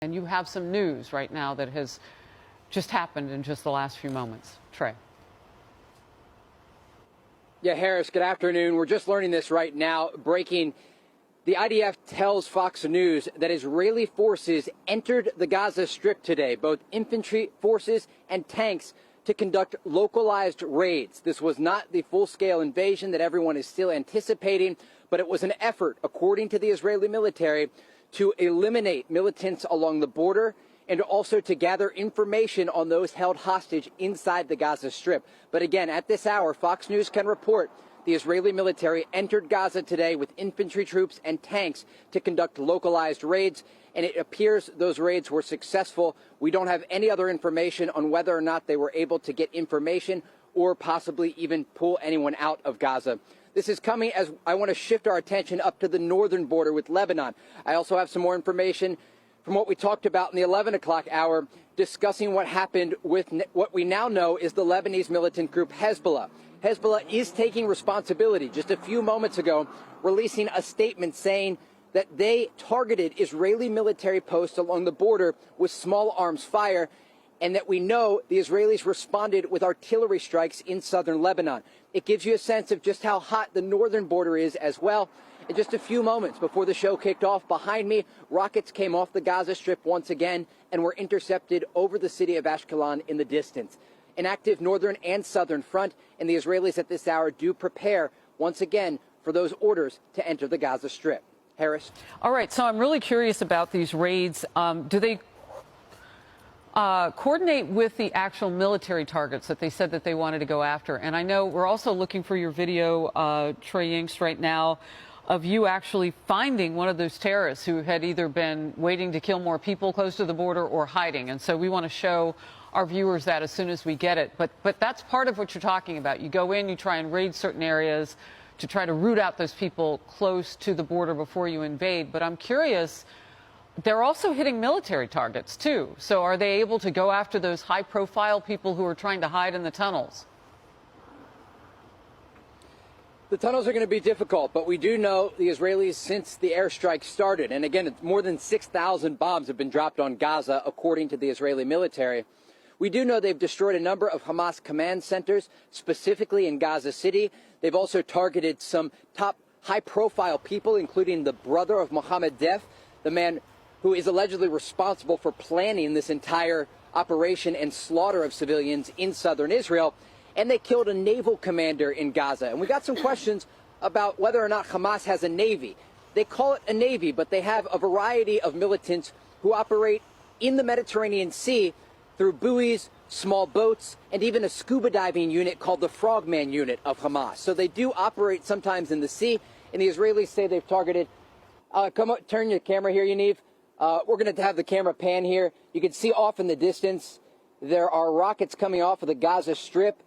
And you have some news right now that has just happened in just the last few moments. Trey. Yeah, Harris, good afternoon. We're just learning this right now. Breaking. The IDF tells Fox News that Israeli forces entered the Gaza Strip today, both infantry forces and tanks, to conduct localized raids. This was not the full-scale invasion that everyone is still anticipating, but it was an effort, according to the Israeli military, to eliminate militants along the border and also to gather information on those held hostage inside the Gaza Strip. But again, at this hour, Fox News can report the Israeli military entered Gaza today with infantry troops and tanks to conduct localized raids, and it appears those raids were successful. We don't have any other information on whether or not they were able to get information or possibly even pull anyone out of Gaza. This is coming as I want to shift our attention up to the northern border with Lebanon. I also have some more information from what we talked about in the 11 o'clock hour, discussing what happened with what we now know is the Lebanese militant group Hezbollah. Hezbollah is taking responsibility. Just a few moments ago, releasing a statement saying that they targeted Israeli military posts along the border with small arms fire, and that we know the Israelis responded with artillery strikes in southern Lebanon. It gives you a sense of just how hot the northern border is as well. In just a few moments before the show kicked off, behind me, rockets came off the Gaza Strip once again and were intercepted over the city of Ashkelon in the distance. An active northern and southern front, and the Israelis at this hour do prepare once again for those orders to enter the Gaza Strip. Harris? All right, so I'm really curious about these raids. Do they coordinate with the actual military targets that they said that they wanted to go after? And I know we're also looking for your video, Trey Yingst, right now, of you actually finding one of those terrorists who had either been waiting to kill more people close to the border or hiding. And so we want to show our viewers that as soon as we get it. But that's part of what you're talking about. You go in, you try and raid certain areas to try to root out those people close to the border before you invade. But I'm curious, they're also hitting military targets, too. So are they able to go after those high-profile people who are trying to hide in the tunnels? The tunnels are going to be difficult, but we do know the Israelis, since the airstrike started, and again, more than 6,000 bombs have been dropped on Gaza, according to the Israeli military. We do know they've destroyed a number of Hamas command centers, specifically in Gaza City. They've also targeted some top high-profile people, including the brother of Mohammed Deif, the man who is allegedly responsible for planning this entire operation and slaughter of civilians in southern Israel. And they killed a naval commander in Gaza. And we got some questions about whether or not Hamas has a navy. They call it a navy, but they have a variety of militants who operate in the Mediterranean Sea through buoys, small boats, and even a scuba diving unit called the Frogman unit of Hamas. So they do operate sometimes in the sea, and the Israelis say they've targeted. Come on, turn your camera here, Yaniv. We're going to have the camera pan here. You can see off in the distance, there are rockets coming off of the Gaza Strip,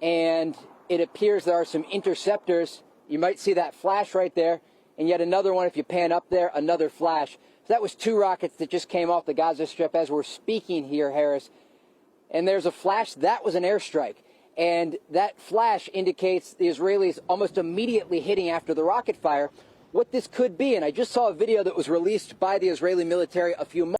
and it appears there are some interceptors. You might see that flash right there, and yet another one, if you pan up there, another flash. So that was two rockets that just came off the Gaza Strip as we're speaking here, Harris. And there's a flash. That was an airstrike. And that flash indicates the Israelis almost immediately hitting after the rocket fire what this could be. And I just saw a video that was released by the Israeli military a few months